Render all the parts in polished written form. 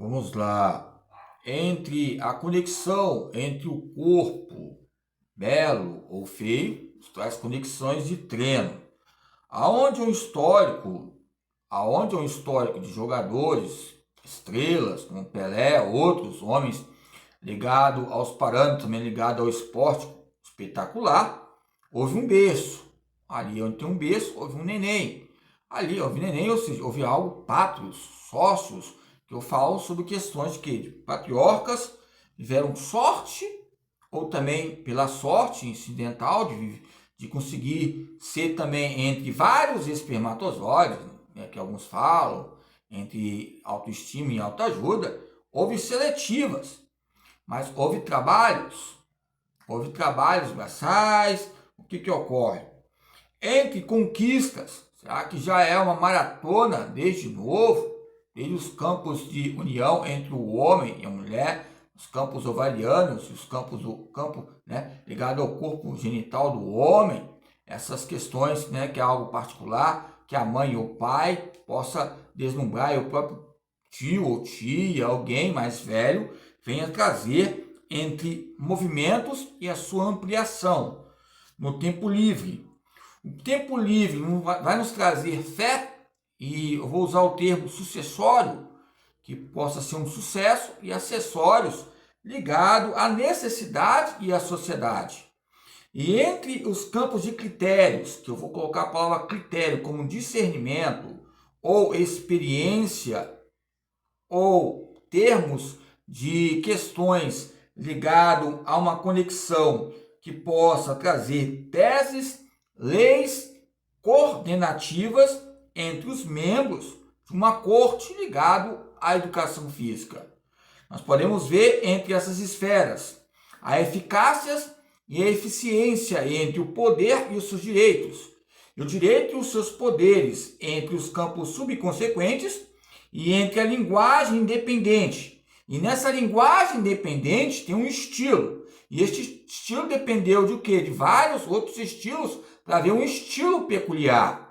Vamos lá. Entre a conexão entre o corpo belo ou feio, traz conexões de treino. Aonde um histórico de jogadores, estrelas, como Pelé, outros homens, ligado aos parâmetros, também ligado ao esporte espetacular, houve um berço. Ali onde tem um berço, houve um neném. Ali houve neném, ou seja, houve algo, pátrios, sócios, que eu falo sobre questões de que de patriarcas tiveram sorte, ou também pela sorte incidental de conseguir ser também entre vários espermatozoides, né, que alguns falam, entre autoestima e autoajuda, houve seletivas, mas houve trabalhos braçais. O que ocorre? Entre conquistas, será que já é uma maratona desde novo? Desde os campos de união entre o homem e a mulher, os campos ovarianos, o campo, né, ligado ao corpo genital do homem, essas questões, né, que é algo particular, que a mãe ou o pai possa deslumbrar, e o próprio tio ou tia, alguém mais velho, venha trazer entre movimentos e a sua ampliação no tempo livre. O tempo livre vai nos trazer fé, e eu vou usar o termo sucessório, que possa ser um sucesso, e acessórios ligado à necessidade e à sociedade. E entre os campos de critérios, que eu vou colocar a palavra critério como discernimento, ou experiência, ou termos de questões ligado a uma conexão que possa trazer teses, leis coordenativas entre os membros de uma corte ligado à educação física. Nós podemos ver entre essas esferas a eficácia e a eficiência entre o poder e os seus direitos, e o direito e os seus poderes entre os campos subconsequentes e entre a linguagem independente. E nessa linguagem independente tem um estilo. E este estilo dependeu de o quê? De vários outros estilos para ver um estilo peculiar.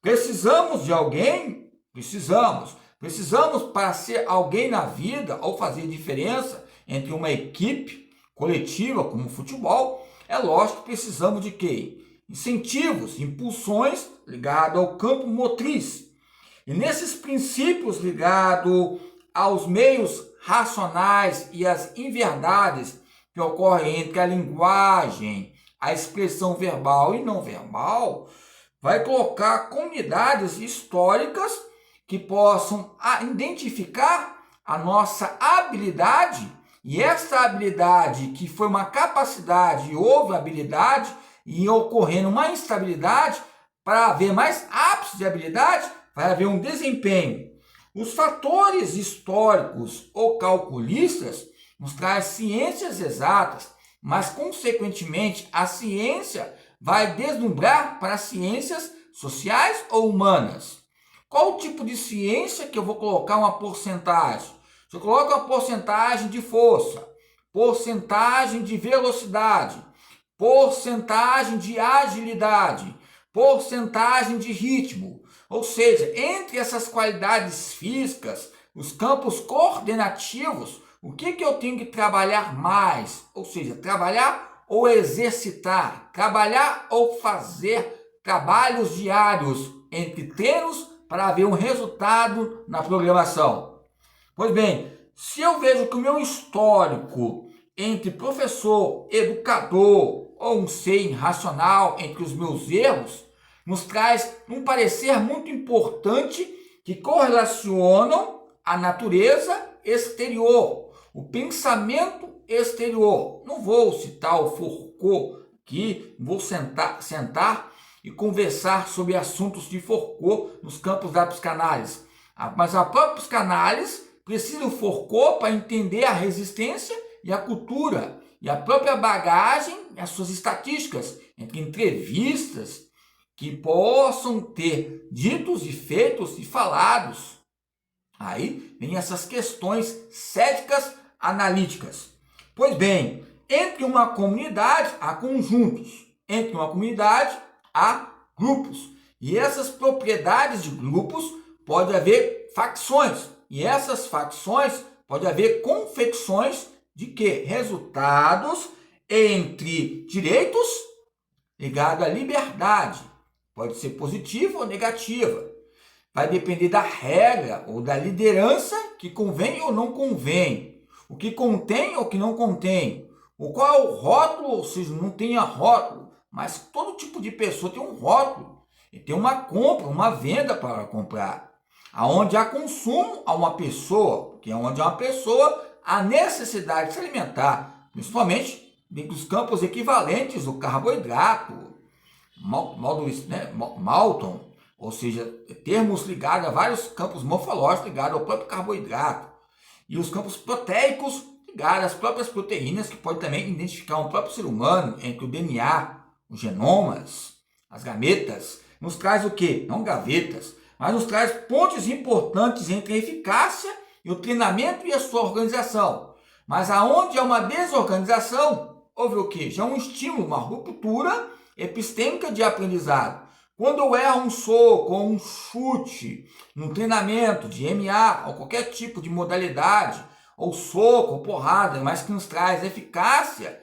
Precisamos de alguém? Precisamos. Precisamos para ser alguém na vida ou fazer diferença entre uma equipe coletiva como o futebol. É lógico que precisamos de quê? Incentivos, impulsões ligados ao campo motriz. E nesses princípios ligados aos meios racionais e às inverdades que ocorrem entre a linguagem, a expressão verbal e não verbal, vai colocar comunidades históricas que possam identificar a nossa habilidade, e essa habilidade que foi uma capacidade e houve habilidade e ocorrendo uma instabilidade, para haver mais ápice de habilidade, vai haver um desempenho. Os fatores históricos ou calculistas nos traz ciências exatas, mas consequentemente a ciência vai deslumbrar para ciências sociais ou humanas. Qual o tipo de ciência que eu vou colocar uma porcentagem? Se eu coloco uma porcentagem de força, porcentagem de velocidade, porcentagem de agilidade, porcentagem de ritmo, ou seja, entre essas qualidades físicas, os campos coordenativos, o que eu tenho que trabalhar mais? Ou seja, trabalhar ou exercitar, trabalhar ou fazer trabalhos diários entre treinos para haver um resultado na programação. Pois bem, se eu vejo que o meu histórico entre professor, educador ou um ser irracional entre os meus erros, nos traz um parecer muito importante que correlacionam a natureza exterior, o pensamento exterior. Não vou citar o Foucault aqui, vou sentar e conversar sobre assuntos de Foucault nos campos da psicanálise. Mas a própria psicanálise precisa do Foucault para entender a resistência e a cultura, e a própria bagagem e as suas estatísticas, entre entrevistas que possam ter ditos e feitos e falados. Aí vem essas questões céticas analíticas. Pois bem, entre uma comunidade há conjuntos, entre uma comunidade há grupos, e essas propriedades de grupos pode haver facções, E essas facções pode haver confecções de quê? Resultados entre direitos ligados à liberdade. Pode ser positiva ou negativa. Vai depender da regra ou da liderança que convém ou não convém. O que contém ou que não contém. O qual é o rótulo, ou seja, não tenha rótulo. Mas todo tipo de pessoa tem um rótulo. E tem uma compra, uma venda para comprar. Aonde há consumo a uma pessoa, que é onde há uma pessoa, há necessidade de se alimentar. Principalmente dentro dos campos equivalentes do carboidrato, Malton, ou seja, termos ligados a vários campos morfológicos ligados ao próprio carboidrato. E os campos proteicos ligados às próprias proteínas, que pode também identificar um próprio ser humano entre o DNA, os genomas, as gametas. Nos traz o quê? Não gavetas, mas nos traz pontos importantes entre a eficácia e o treinamento e a sua organização. Mas aonde há uma desorganização, houve o quê? Já um estímulo, uma ruptura epistêmica de aprendizado. Quando eu erro um soco ou um chute, num treinamento de MMA ou qualquer tipo de modalidade, ou soco ou porrada, mas que nos traz eficácia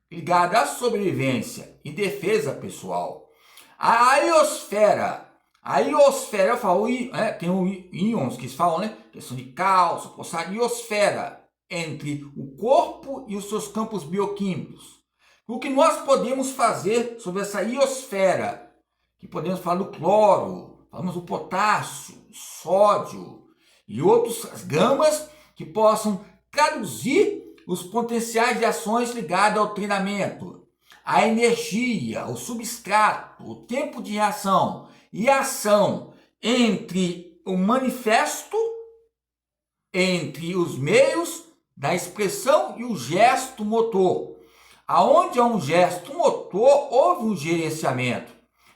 ligada à sobrevivência e defesa pessoal. A iosfera, eu falo, tem íons que falam, né? Questão de cálcio, fosfato, iosfera, entre o corpo e os seus campos bioquímicos. O que nós podemos fazer sobre essa iosfera? Que podemos falar do cloro, falamos do potássio, sódio e outras gamas que possam traduzir os potenciais de ações ligadas ao treinamento, a energia, o substrato, o tempo de reação e a ação entre o manifesto, entre os meios da expressão e o gesto motor. Aonde há um gesto motor, houve um gerenciamento.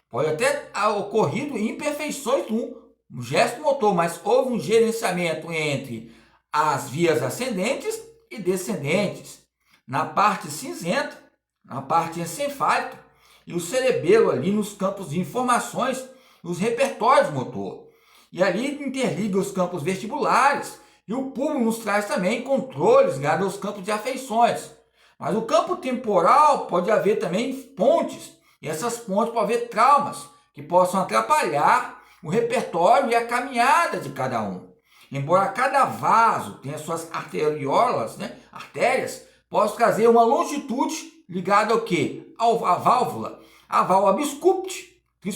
Pode até ter ocorrido imperfeições no gesto motor, mas houve um gerenciamento entre as vias ascendentes e descendentes. Na parte cinzenta, na parte encefálica e o cerebelo ali nos campos de informações, os repertórios motor. E ali interliga os campos vestibulares e o pulmo nos traz também controles ligados aos campos de afeições. Mas o campo temporal pode haver também pontes. E essas pontes podem haver traumas que possam atrapalhar o repertório e a caminhada de cada um. Embora cada vaso tenha suas arteriolas, artérias, possa trazer uma longitude ligada ao quê? A válvula. A válvula biscupt, que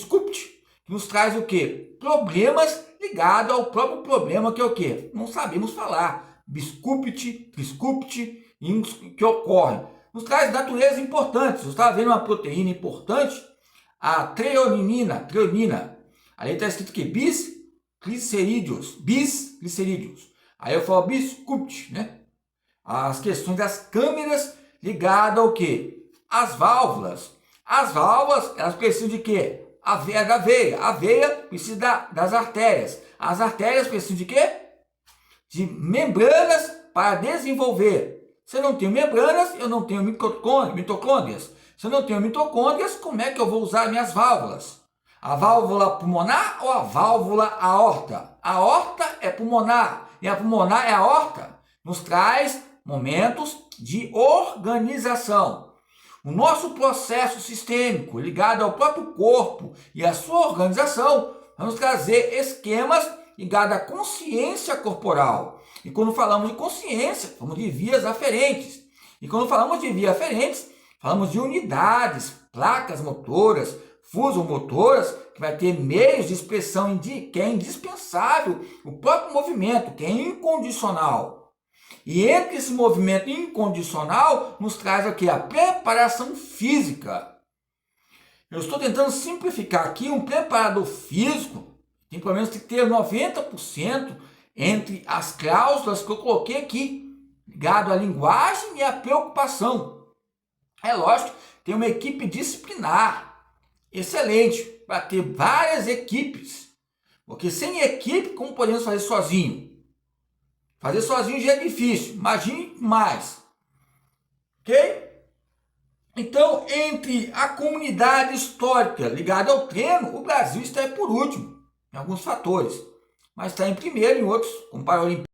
nos traz o quê? Problemas ligados ao próprio problema que é o quê? Não sabemos falar. Biscupt, triscupt, que ocorre. Nos traz naturezas importantes. Você está vendo uma proteína importante, a treonina. Ali está escrito que bisglicerídeos. Aí eu falo biscupt, As questões das câmeras ligadas ao quê? As válvulas. As válvulas, elas precisam de quê? A veia. A veia precisa das artérias. As artérias precisam de quê? De membranas para desenvolver. Se eu não tenho membranas, eu não tenho mitocôndrias. Se eu não tenho mitocôndrias, como é que eu vou usar minhas válvulas? A válvula pulmonar ou a válvula aorta? A aorta é pulmonar e a pulmonar é a aorta. Nos traz momentos de organização. O nosso processo sistêmico ligado ao próprio corpo e à sua organização vai nos trazer esquemas ligados à consciência corporal. E quando falamos de consciência, falamos de vias aferentes. E quando falamos de vias aferentes, falamos de unidades, placas motoras, fusomotoras, que vai ter meios de expressão que é indispensável, o próprio movimento, que é incondicional. E entre esse movimento incondicional, nos traz aqui a preparação física. Eu estou tentando simplificar aqui um preparador físico, tem pelo menos que ter 90% entre as cláusulas que eu coloquei aqui, ligado à linguagem e à preocupação. É lógico, tem uma equipe disciplinar, excelente, para ter várias equipes, porque sem equipe, como podemos fazer sozinho? Fazer sozinho já é difícil, imagine mais, ok? Então, entre a comunidade histórica ligada ao treino, o Brasil está por último, em alguns fatores. mas está em primeiro em outros, como Paralimpíada.